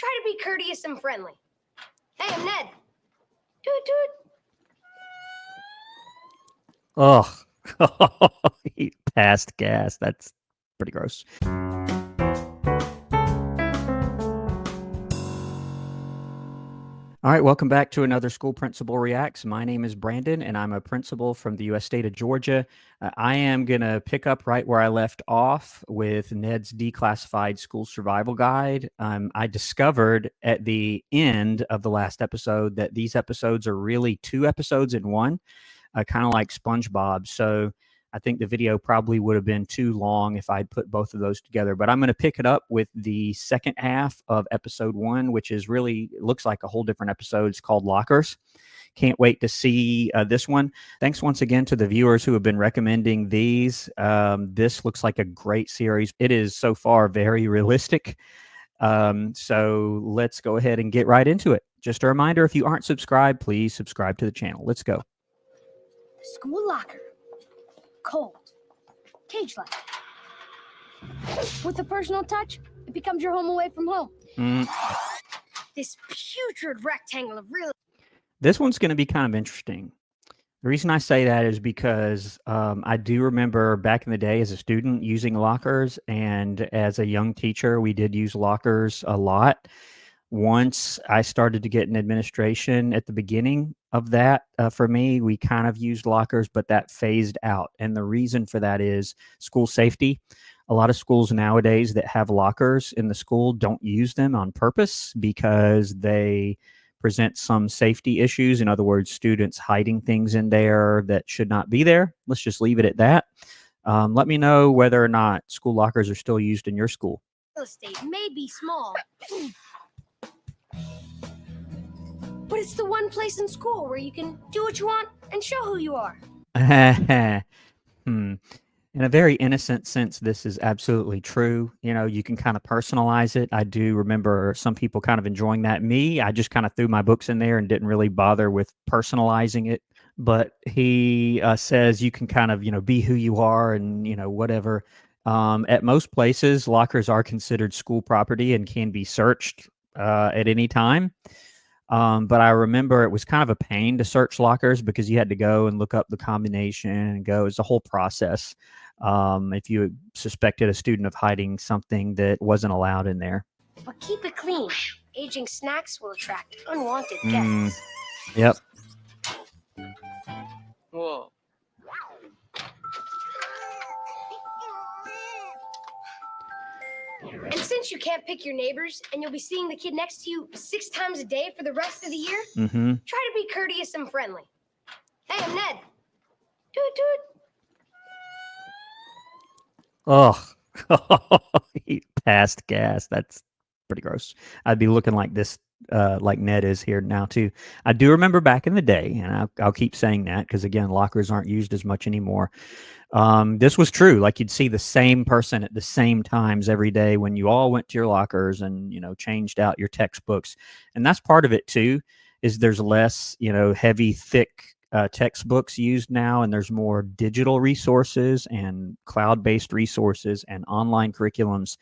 Try to be courteous and friendly. Hey, I'm Ned. Toot toot. Ugh. He passed gas. That's pretty gross. All right, welcome back to another School Principal Reacts. My name is Brandon, and I'm a principal from the U.S. state of Georgia. I am going to pick up right where I left off with Ned's Declassified School Survival Guide. I discovered at the end of the last episode that these episodes are really 2 episodes in one, kind of like SpongeBob. So I think the video probably would have been too long if I'd put both of those together. But I'm going to pick it up with the second half of episode 1, which is really, it looks like a whole different episode. It's called Lockers. Can't wait to see this one. Thanks once again to the viewers who have been recommending these. This looks like a great series. It is so far very realistic. So let's go ahead and get right into it. Just a reminder, if you aren't subscribed, please subscribe to the channel. Let's go. School locker. Cold. Cage-like. With a personal touch, it becomes your home away from home. This putrid rectangle of real... This one's going to be kind of interesting. The reason I say that is because I do remember back in the day as a student using lockers, and as a young teacher, we did use lockers a lot. Once I started to get in administration at the beginning of that, for me, we kind of used lockers, but that phased out. And the reason for that is school safety. A lot of schools nowadays that have lockers in the school don't use them on purpose because they present some safety issues. In other words, students hiding things in there that should not be there. Let's just leave it at that. Let me know whether or not school lockers are still used in your school. Real estate may be small, but it's the one place in school where you can do what you want and show who you are. In a very innocent sense, this is absolutely true. You know, you can kind of personalize it. I do remember some people kind of enjoying that. Me, I just kind of threw my books in there and didn't really bother with personalizing it. But he says you can kind of, be who you are and, whatever. At most places, lockers are considered school property and can be searched at any time. But I remember it was kind of a pain to search lockers because you had to go and look up the combination and go. It's a whole process if you suspected a student of hiding something that wasn't allowed in there. But keep it clean. Aging snacks will attract unwanted guests. Yep. Whoa. And since you can't pick your neighbors and you'll be seeing the kid next to you 6 times a day for the rest of the year, try to be courteous and friendly. Hey, I'm Ned. Toot toot. Ugh. He passed gas. That's pretty gross. I'd be looking like this, like Ned is here now too. I do remember back in the day, and I'll keep saying that because again, lockers aren't used as much anymore. This was true. Like you'd see the same person at the same times every day when you all went to your lockers and, changed out your textbooks. And that's part of it too, is there's less, heavy, thick textbooks used now, and there's more digital resources and cloud-based resources and online curriculums.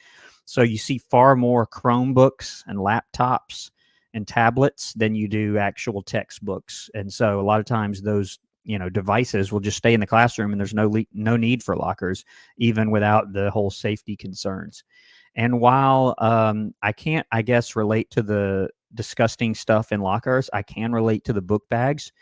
So you see far more Chromebooks and laptops and tablets than you do actual textbooks. And so a lot of times those devices will just stay in the classroom, and there's no need for lockers, even without the whole safety concerns. And while I can't, I guess, relate to the disgusting stuff in lockers, I can relate to the book bags.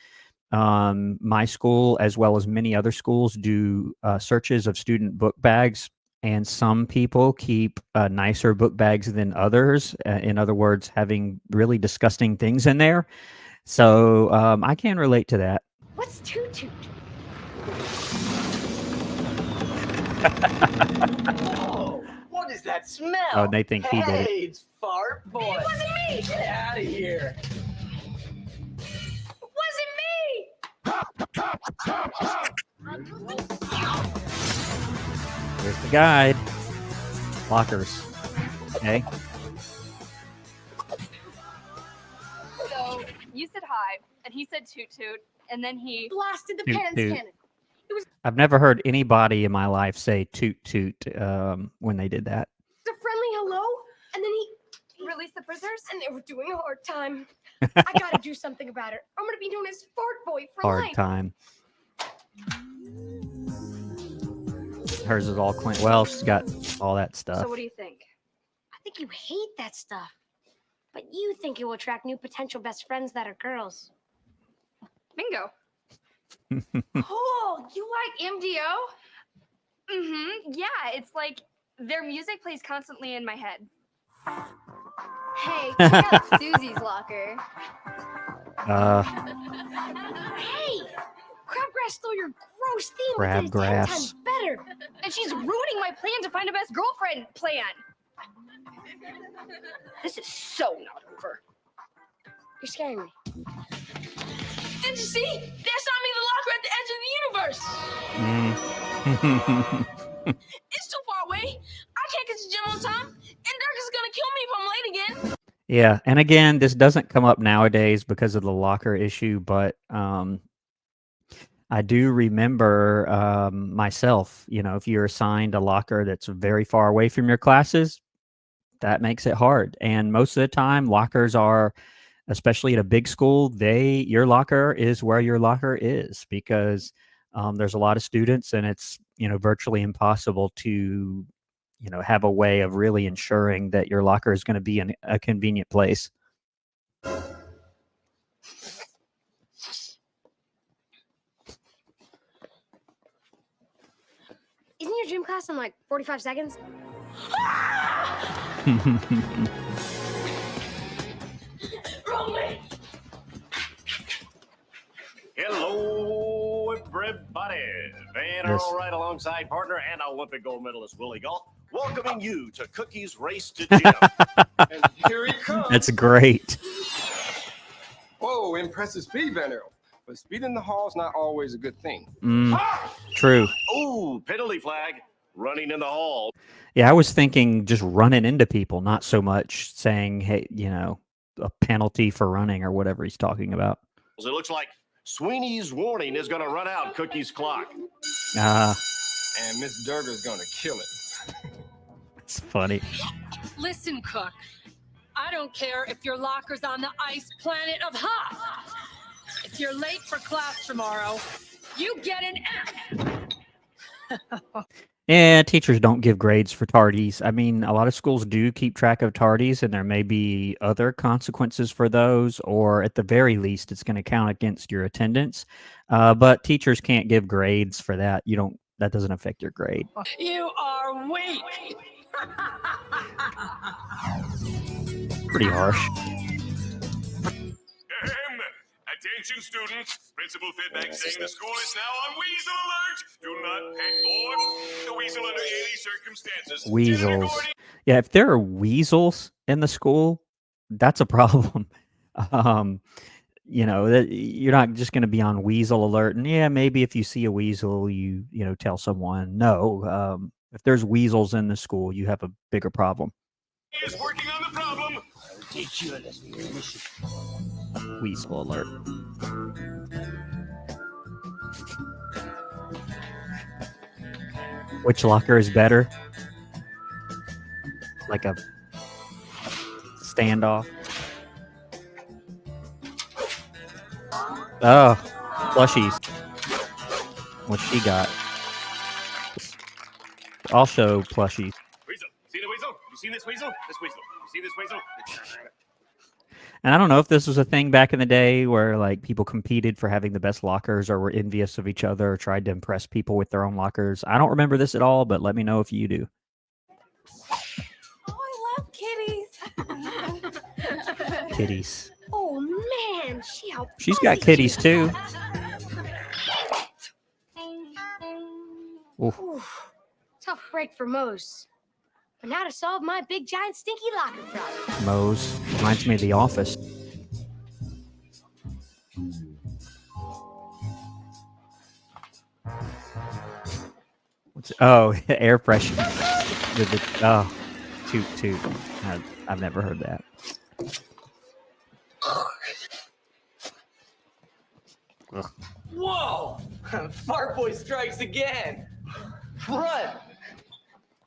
My school, as well as many other schools, do searches of student book bags, and some people keep nicer book bags than others. In other words, having really disgusting things in there. So I can relate to that. What's toot toot? Whoa, what is that smell? Oh, they think he did it. Hey, it's Fart Boy. It wasn't me! Get out of here. It wasn't me! Here's the guide. Lockers. Okay. So you said hi, and he said toot toot, and then he Blasted the Toot penance toot. cannon. I've never heard anybody in my life say toot toot when they did that. It's a friendly hello, and then he really the prisoners? And they were doing a hard time. I gotta do something about it. I'm gonna be known as Fart Boy for Hard life. time. Hers is all clean. Well, she's got all that stuff. So what do you think? I think you hate that stuff. But you think it will attract new potential best friends that are girls. Bingo. Oh, you like MDO? Mm-hmm. Yeah, it's like their music plays constantly in my head. Hey, check out Susie's locker. Hey! Crabgrass stole your gross theme, but did it 10 Crabgrass. times better. And she's ruining my plan to find a best girlfriend plan. This is so not over. You're scaring me. Did you see? They saw me in the locker at the edge of the universe. It's too far away. I can't get to the gym on time. And Dirk is gonna kill me if I'm late again. Yeah, and again, this doesn't come up nowadays because of the locker issue, but I do remember myself, you know, if you're assigned a locker that's very far away from your classes, that makes it hard. And most of the time, lockers are, especially at a big school, your locker is where your locker is because there's a lot of students and it's, you know, virtually impossible to, you know, have a way of really ensuring that your locker is going to be in a convenient place. Isn't your gym class in like 45 seconds? Rolling. Hello, everybody. Van Yes. Earl right alongside partner and Olympic gold medalist Willie Galt, welcoming you to Cookie's Race to Gym. And here he comes. That's great. Whoa, impressive speed, Van Earl. But speed in the hall is not always a good thing. True. Ooh, penalty flag. Running in the hall. Yeah, I was thinking just running into people, not so much saying, hey, you know, a penalty for running or whatever he's talking about. It looks like Sweeney's warning is going to run out Cookie's clock. And Miss Durgar's gonna kill it. It's funny. Listen, Cook. I don't care if your locker's on the ice planet of Hoth. If you're late for class tomorrow, you get an F. Yeah, teachers don't give grades for tardies. I mean, a lot of schools do keep track of tardies, and there may be other consequences for those, or at the very least, it's going to count against your attendance. But teachers can't give grades for that. That doesn't affect your grade. You are weak. Pretty harsh. Attention students, Principal Fitback saying the school is now on Weasel Alert. Do not pet board the weasel under any circumstances. Weasels. Yeah, if there are weasels in the school, that's a problem. You know, you're not just going to be on weasel alert. And yeah, maybe if you see a weasel, you tell someone. No, if there's weasels in the school, you have a bigger problem. He is working on the problem. Weasel alert. Which locker is better? Like a standoff? Oh, plushies. What she got? I'll show plushies. Weasel. See the weasel? You see this weasel? This weasel. You see this weasel? And I don't know if this was a thing back in the day where like people competed for having the best lockers or were envious of each other or tried to impress people with their own lockers. I don't remember this at all, but let me know if you do. Oh, I love kitties. Kitties. Oh man, She's got kitties too. Oof. Oof. Tough break for Mose. But now to solve my big giant stinky locker problem. Mose. Reminds me of The Office. Air pressure. Toot. I've never heard that. Ugh. Whoa! Fart Boy strikes again. Run!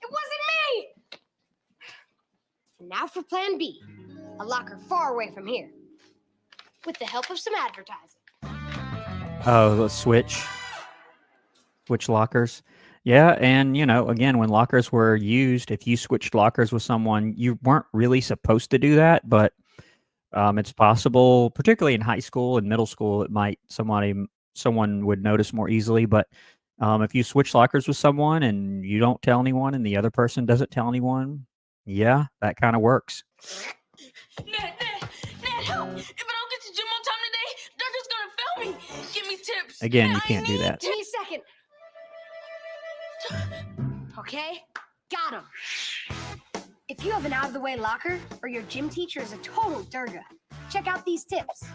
It wasn't me! And now for plan B. a locker far away from here. With the help of some advertising. Oh, let's switch lockers. Yeah, and again, when lockers were used, if you switched lockers with someone, you weren't really supposed to do that, but it's possible, particularly in high school and middle school, someone would notice more easily. But if you switch lockers with someone and you don't tell anyone, and the other person doesn't tell anyone, yeah, that kind of works. Ned, help! If I don't get to gym on time today, Doctor's gonna fail me. Give me tips. Again, you can't do that. Give me a second. Okay, got him. If you have an out-of-the-way locker or your gym teacher is a total durga, check out these tips.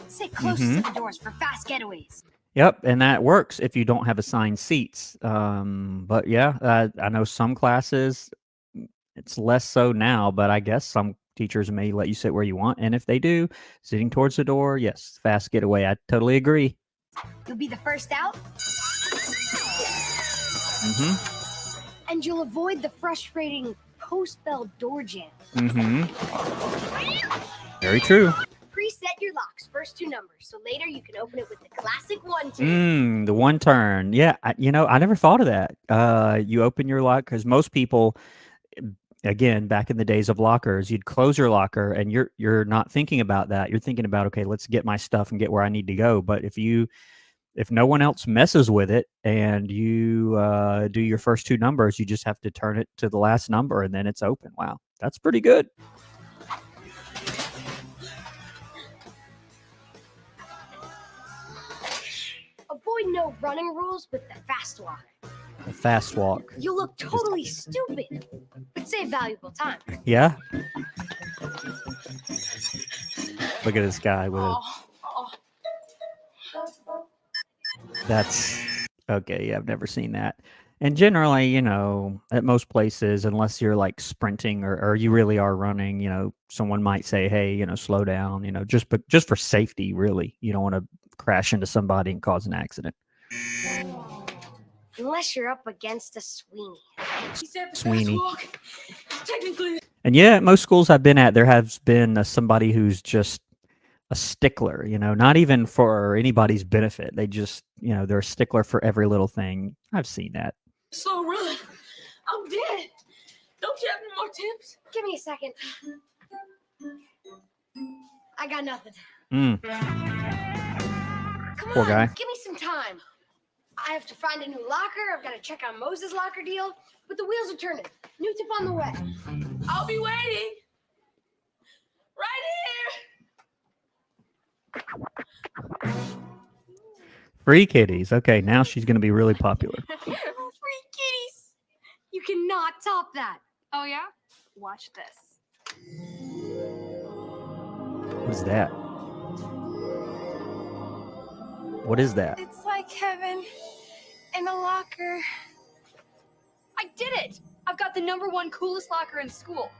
Sit close to the doors for fast getaways. Yep, and that works if you don't have assigned seats. But yeah, I know some classes, it's less so now, but I guess some teachers may let you sit where you want. And if they do, sitting towards the door, yes, fast getaway. I totally agree. You'll be the first out. And you'll avoid the frustrating post-bell door jam. Very true. Preset your lock's first 2 numbers, so later you can open it with the classic 1 turn. The 1 turn. Yeah, I never thought of that. You open your lock, because most people, again, back in the days of lockers, you'd close your locker and you're not thinking about that. You're thinking about, okay, let's get my stuff and get where I need to go. But if no one else messes with it and you do your first 2 numbers, you just have to turn it to the last number and then it's open. Wow, that's pretty good. Avoid no running rules with the fast walk. A fast walk. You'll look totally stupid, but save valuable time. Yeah. Look at this guy with That's okay. Yeah, I've never seen that. And generally, at most places, unless you're like sprinting or you really are running, someone might say, hey, slow down, just for safety, really. You don't want to crash into somebody and cause an accident. Unless you're up against a Sweeney. Sweeney. Technically. And yeah, at most schools I've been at, there has been somebody who's just a stickler, not even for anybody's benefit. They just, they're a stickler for every little thing. I've seen that. Slow run. I'm dead. Don't you have any more tips? Give me a second. I got nothing. Come Poor on, guy. give me some time. I have to find a new locker. I've got to check on Moses' locker deal. But the wheels are turning. New tip on the way. I'll be waiting. Right here. Free kitties. Okay, now she's going to be really popular. Free kitties. You cannot top that. Oh, yeah? Watch this. What is that? What is that? It's like heaven in a locker. I did it! I've got the #1 coolest locker in school.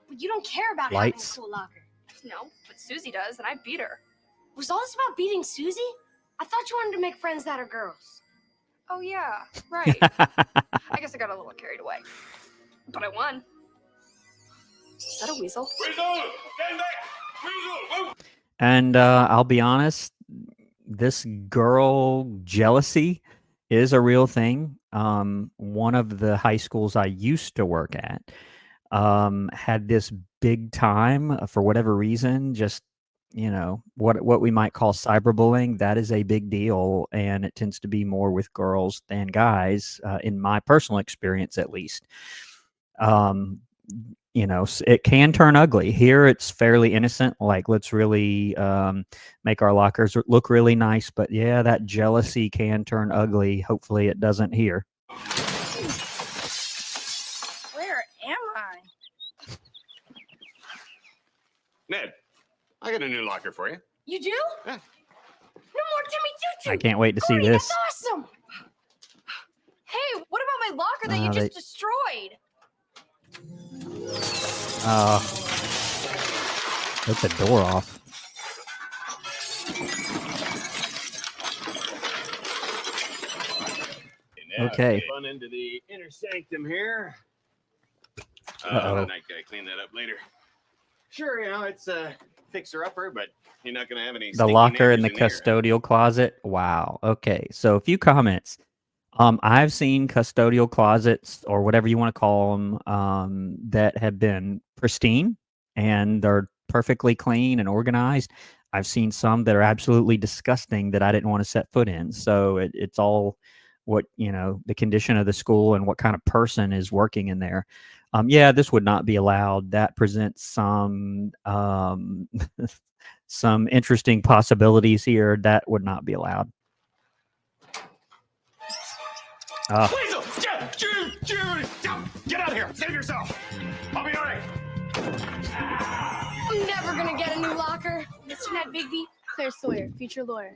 But you don't care about Lights. having a cool locker. No, but Susie does, and I beat her. Was all this about beating Susie? I thought you wanted to make friends that are girls. Oh, yeah, right. I guess I got a little carried away. But I won. Is that a weasel? Weasel! Stand back! Weasel! Whoa! And I'll be honest, this girl jealousy is a real thing. One of the high schools I used to work at had this big time for whatever reason, just what we might call cyberbullying. That is a big deal, and it tends to be more with girls than guys, in my personal experience at least. It can turn ugly. Here it's fairly innocent, like let's really make our lockers look really nice, but yeah, that jealousy can turn ugly. Hopefully it doesn't here. Where am I? Ned, I got a new locker for you. You do? Yeah. No more Timmy Tutu. I can't wait to see Gordy, this. That's awesome. Hey, what about my locker that you just destroyed? Take the door off. Okay. Run into the inner sanctum here. Uh-oh. Night guy, clean that up later. Sure, you know, it's a fixer-upper, but you're not going to have any The stinky locker in the neighbors here. custodial closet. Wow. Okay. So a few comments. I've seen custodial closets or whatever you want to call them that have been pristine and they're perfectly clean and organized. I've seen some that are absolutely disgusting that I didn't want to set foot in. So it's all what, the condition of the school and what kind of person is working in there. Yeah, this would not be allowed. That presents some some interesting possibilities here. That would not be allowed. Weasel! Get out here! Save yourself! I'll be all right. I'm never gonna get a new locker. Mr. Ned Bigby, Claire Sawyer, future lawyer.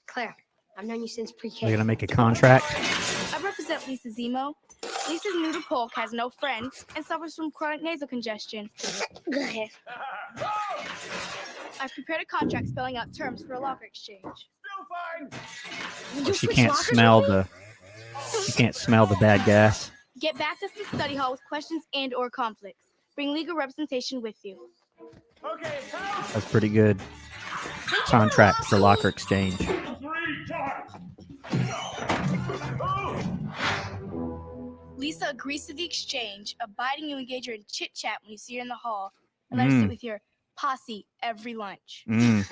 Claire, I've known you since They're pre-K. going to make a contract. I represent Lisa Zemo. Lisa's new to Polk, has no friends, and suffers from chronic nasal congestion. I've prepared a contract spelling out terms for a locker exchange. Well, she can't smell the bad gas. Get back to the study hall with questions and/or conflicts. Bring legal representation with you. That's pretty good. Contract for locker exchange. Lisa agrees to the exchange, abiding you engage her in chit-chat when you see her in the hall, and let her sit with your posse every lunch. And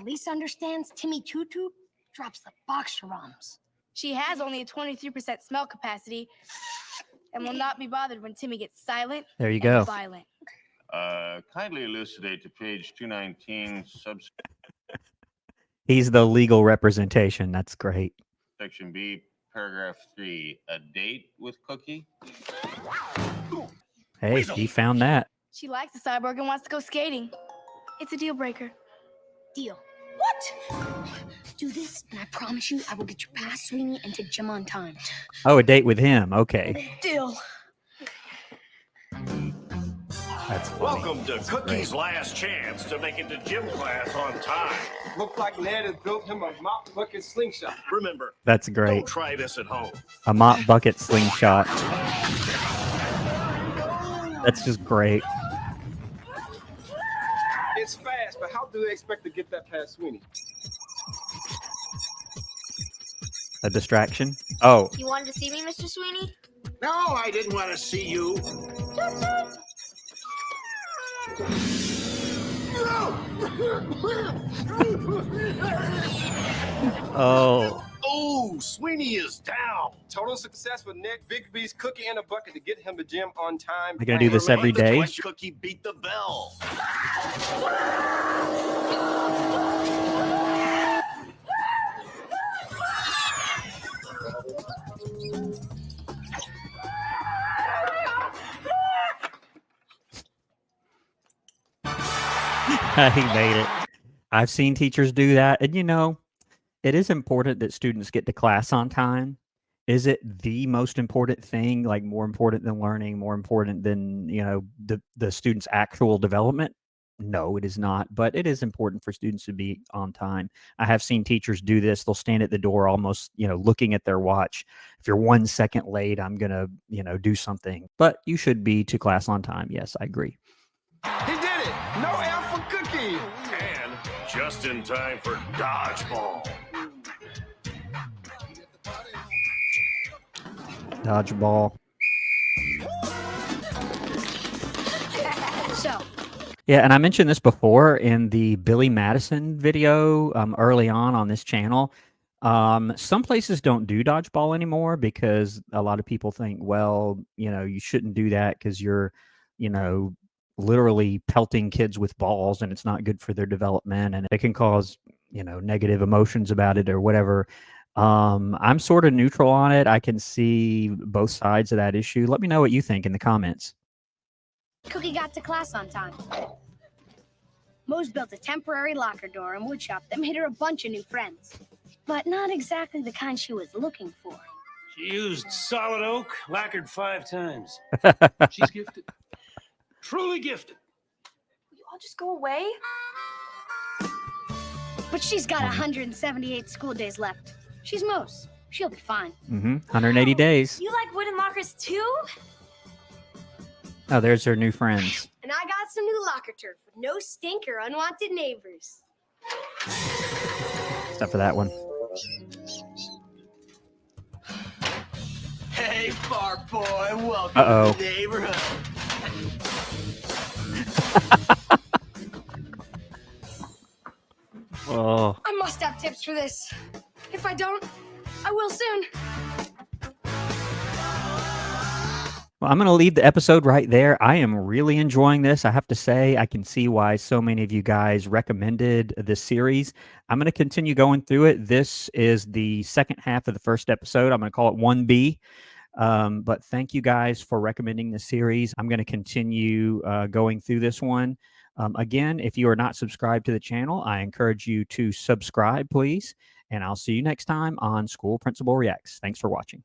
Lisa understands Timmy Tutu drops the boxer ROMs. She has only a 23% smell capacity and will not be bothered when Timmy gets silent There you and go. violent. Kindly elucidate to page 219, He's the legal representation. That's great. subsection B, paragraph 3. A date with Cookie? Hey, he found that. She likes the cyborg and wants to go skating. It's a deal breaker. Deal. What? Do this, and I promise you I will get you past Sweeney and to gym on time. Oh, a date with him. Okay. Deal. That's funny. Welcome to Cookie's last chance to make it to gym class on time. Look like Ned has built him a mop bucket slingshot. Remember, That's don't great. try this at home. A mop bucket slingshot. That's just great. It's fast, but how do they expect to get that past Sweeney? A distraction. Oh, You wanted to see me, Mr. Sweeney? No, I didn't want to see you. oh. Oh, Sweeney is down. Total success for Ned Bigby's cookie in a bucket to get him to gym on time. They're gonna do this every Remember, day. twice Cookie beat the bell. He made it. I've seen teachers do that. And it is important that students get to class on time. Is it the most important thing, like more important than learning, more important than, the student's actual development? No, it is not. But it is important for students to be on time. I have seen teachers do this. They'll stand at the door almost, looking at their watch. If you're 1 second late, I'm going to, do something. But you should be to class on time. Yes, I agree. He did it! No F for Cookie! And just in time for dodgeball. Dodgeball. So, Yeah, and I mentioned this before in the Billy Madison video early on this channel. Some places don't do dodgeball anymore because a lot of people think, well, you shouldn't do that because you're, literally pelting kids with balls and it's not good for their development and it can cause, negative emotions about it or whatever. I'm sort of neutral on it. I can see both sides of that issue. Let me know what you think in the comments. Cookie got to class on time. Mose built a temporary locker door and woodshop that made her a bunch of new friends. But not exactly the kind she was looking for. She used solid oak, lacquered 5 times. She's gifted. Truly gifted. Will you all just go away? But she's got 178 school days left. She's Mose. She'll be fine. 180 days. You like wooden lockers too? Oh, there's her new friends. And some new locker turf with no stink or unwanted neighbors. Except for that one. Hey, fart boy, welcome Uh-oh. to the neighborhood. Oh. I must have tips for this. If I don't, I will soon. Well, I'm going to leave the episode right there. I am really enjoying this. I have to say, I can see why so many of you guys recommended this series. I'm going to continue going through it. This is the second half of the first episode. I'm going to call it 1B. But thank you guys for recommending the series. I'm going to continue going through this one. Again, if you are not subscribed to the channel, I encourage you to subscribe, please. And I'll see you next time on School Principal Reacts. Thanks for watching.